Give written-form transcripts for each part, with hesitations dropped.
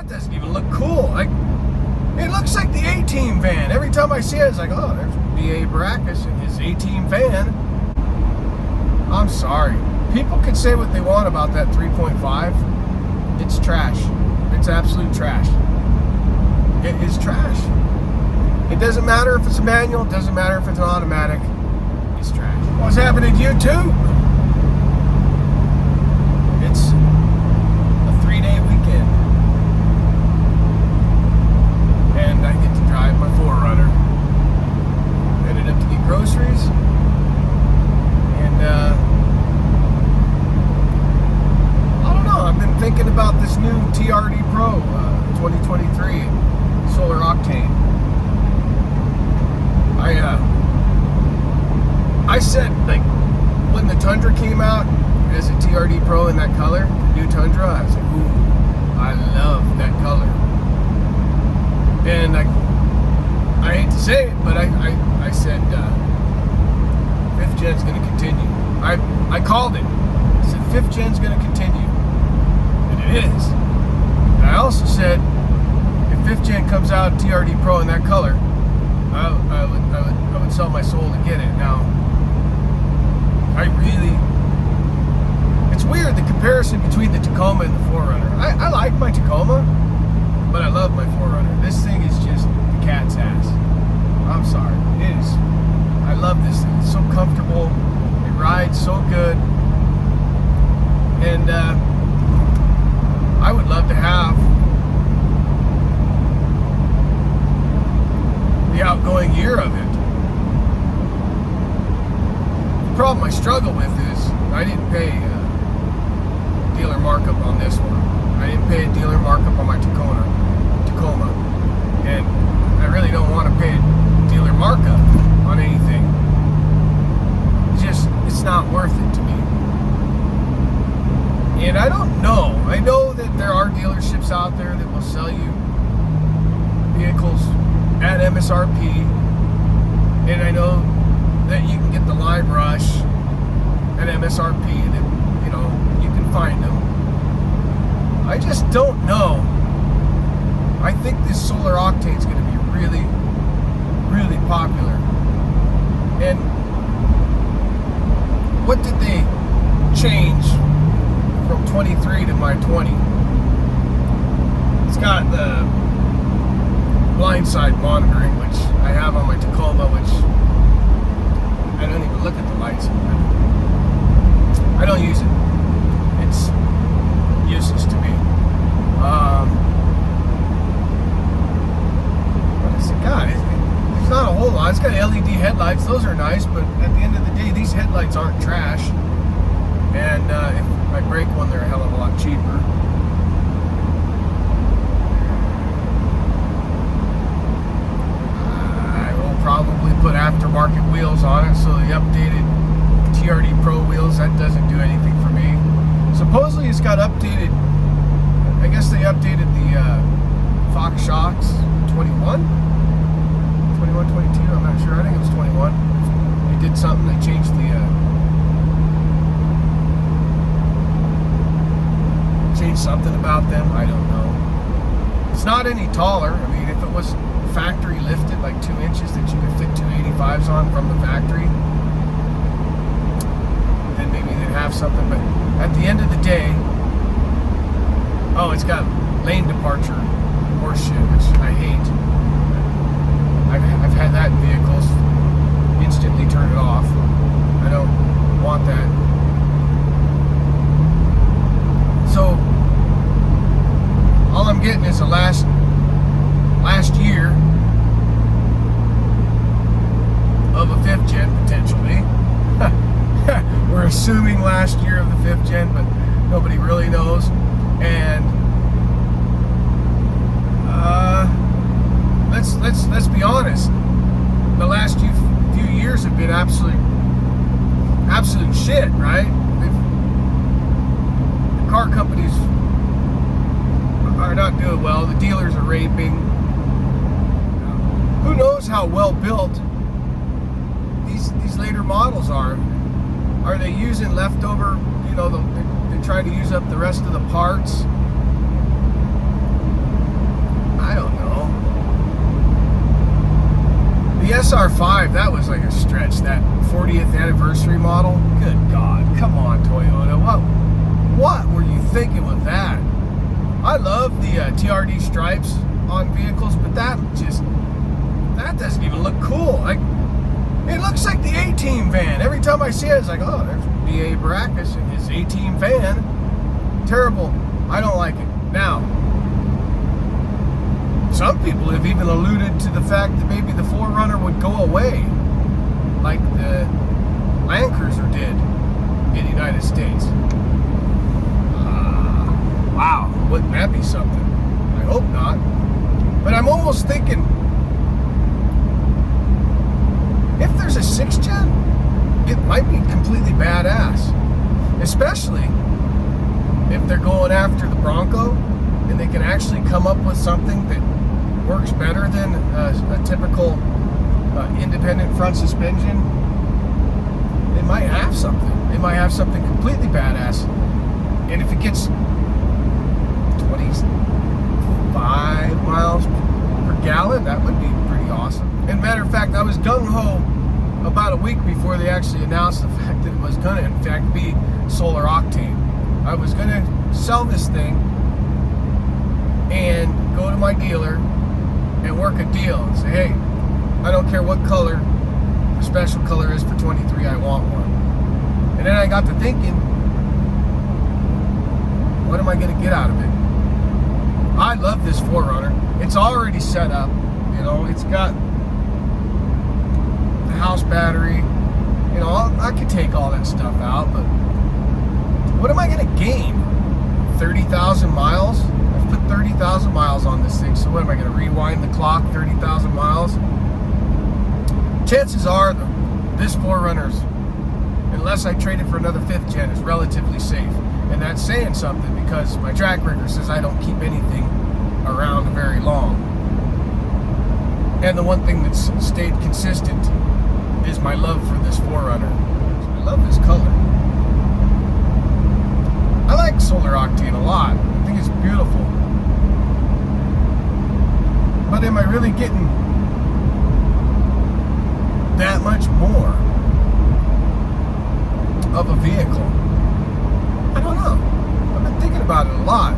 doesn't even look cool. Like, it looks like the A-Team van. Every time I see it, it's like, oh, there's B.A. Baracus and his A-Team van. I'm sorry. People can say what they want about that 3.5. It's trash. It's absolute trash. It is trash. It doesn't matter if it's a manual. It doesn't matter if it's an automatic. It's trash. What's happening to you too? It's a 3-day weekend. And I get to drive my 4Runner. Headed up to get groceries. And I don't know, I've been thinking about this new TRD Pro 2023 Solar Octane. I said, like, when the Tundra came out as a TRD Pro in that color, the new Tundra, I was like, ooh, I love that color. And I hate to say it, but I said 5th gen's going to continue. I called it. I said 5th gen's going to continue. And it is. And I also said if 5th gen comes out TRD Pro in that color, I would sell my soul to get it. Now, it's weird, the comparison between the Tacoma and the 4Runner. I like my Tacoma, but I love my 4Runner. This thing is just the cat's ass. I'm sorry. It is. I love this thing. It's so comfortable. It rides so good. And I would love to have the outgoing year of it. The problem I struggle with is I didn't pay dealer markup on this one. I didn't pay a dealer markup on my Tacoma, and I really don't want to pay a dealer markup on anything. It's not worth it to me. And I don't know. I know that there are dealerships out there that will sell you vehicles at MSRP, and I know that you can get the Lime Rush at MSRP, that, you know, you can find them. I just don't know. I think this Solar Octane is going to be really, really popular. And what did they change from 23 to my 20? It's got the blind side monitoring, which I have on my Tacoma, which I don't even look at the lights. I don't use it. It's useless to me. What is it got? It's not a whole lot. It's got LED headlights. Those are nice, but at the end of the day, these headlights aren't trash. And if I break one, they're a hell of a lot cheaper. Probably put aftermarket wheels on it, so the updated TRD Pro wheels, that doesn't do anything for me. Supposedly it's got updated, I guess they updated the Fox shocks 21, 22, I'm not sure, I think it was 21. They did something, they changed changed something about them, I don't know. It's not any taller. I mean, if it was factory lifted, like 2 inches that you could fit 285s on from the factory, then maybe they'd have something. But at the end of the day, oh, it's got lane departure horseshit, which I hate. I've had that in vehicles. Instantly turn it off. I don't want that. So all I'm getting is the last year of a 5th gen, potentially. We're assuming last year of the 5th gen, but nobody really knows. And let's be honest. The last few years have been absolute shit, right? The car companies are not doing well. The dealers are raping. Who knows how well built these later models are? Are they using leftover? You know, they're trying to use up the rest of the parts. gosh, that 40th anniversary model. Good God, come on, Toyota. What were you thinking with that? I love the TRD stripes on vehicles, but that doesn't even look cool. Like, it looks like the A-Team van. Every time I see it, it's like, oh, there's B.A. Baracus and his A-Team van. Terrible. I don't like it. Now, some people have even alluded to the fact that maybe the 4Runner would go away, like the Land Cruiser did in the United States. Wow, wouldn't that be something? I hope not. But I'm almost thinking, if there's a 6th gen, it might be completely badass. Especially if they're going after the Bronco and they can actually come up with something that works better than a typical independent front suspension. They might have something. They might have something completely badass. And if it gets 25 miles per gallon, that would be pretty awesome. And matter of fact, I was gung-ho about a week before they actually announced the fact that it was going to, in fact, be solar octane. I was going to sell this thing and go to my dealer and work a deal and say, hey, I don't care what color the special color is for 23, I want one. And then I got to thinking, what am I going to get out of it? I love this 4Runner. It's already set up. You know, it's got the house battery. You know, I could take all that stuff out, but what am I going to gain? 30,000 miles? I've put 30,000 miles on this thing, so what am I going to rewind the clock 30,000 miles? Chances are this 4Runner's, unless I trade it for another 5th gen, is relatively safe. And that's saying something because my track record says I don't keep anything around very long. And the one thing that's stayed consistent is my love for this 4Runner. I love this color. I like solar octane a lot. I think it's beautiful. But am I really getting that much more of a vehicle? I don't know. I've been thinking about it a lot.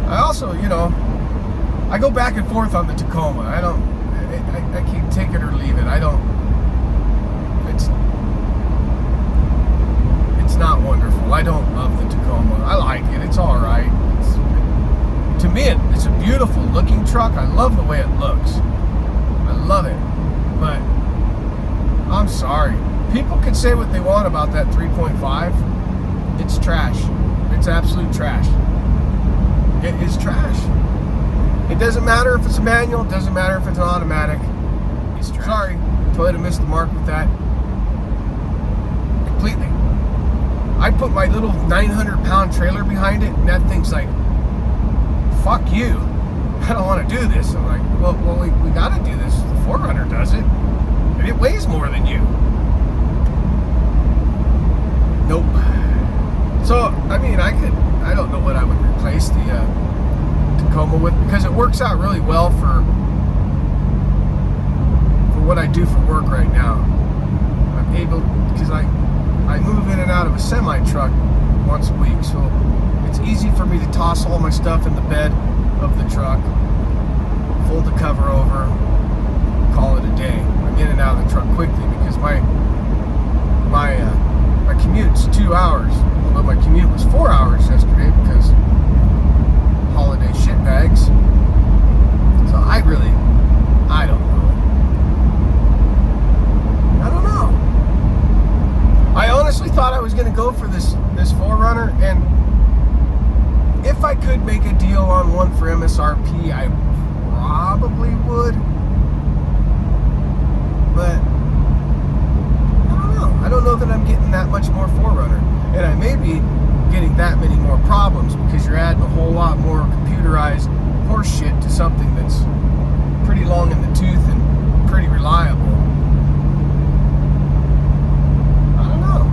I also, you know, I go back and forth on the Tacoma. I can take it or leave it. It's not wonderful. I don't love the Tacoma. I like it. It's all right. To me, it's a beautiful looking truck. I love the way it looks. I love it. But I'm sorry. People can say what they want about that 3.5. It's trash. It's absolute trash. It is trash. It doesn't matter if it's a manual. It doesn't matter if it's an automatic. It's trash. Sorry. Toyota missed the mark with that. Completely. I put my little 900-pound trailer behind it, and that thing's like, fuck you. I don't want to do this. I'm like, well we got to do this. The 4Runner does it. And it weighs more than you. Nope. So, I mean, I don't know what I would replace the Tacoma with, because it works out really well for what I do for work right now. I'm able, because I move in and out of a semi-truck once a week, so it's easy for me to toss all my stuff in the bed of the truck, fold the cover over, call it a day. I'm in and out of the truck quickly because my commute's 2 hours, although my commute was 4 hours yesterday because holiday shitbags. So I don't know. I honestly thought I was going to go for this 4Runner, and if I could make a deal on one for MSRP, I probably would. But I don't know that I'm getting that much more 4Runner, and I may be getting that many more problems because you're adding a whole lot more computerized horse shit to something that's pretty long in the tooth and pretty reliable. I don't know.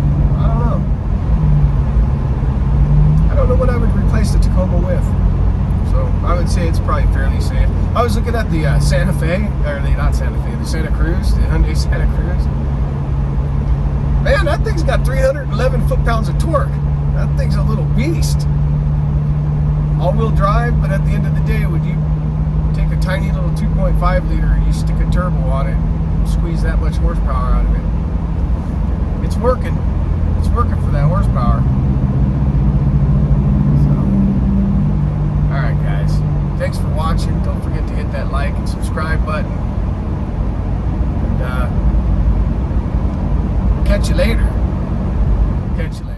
I don't know what I would replace the Tacoma with. So I I would say it's probably fairly safe. I was looking at the Santa Fe, or not Santa Fe, the Santa Cruz, the Hyundai Santa Cruz. Man, that thing's got 311 foot-pounds of torque. That thing's a little beast. All-wheel drive, but at the end of the day, would you take a tiny little 2.5 liter, you stick a turbo on it, and squeeze that much horsepower out of it? It's working. It's working for that horsepower. So, alright guys, thanks for watching. Don't forget to hit that like and subscribe button. And catch you later. Catch you later.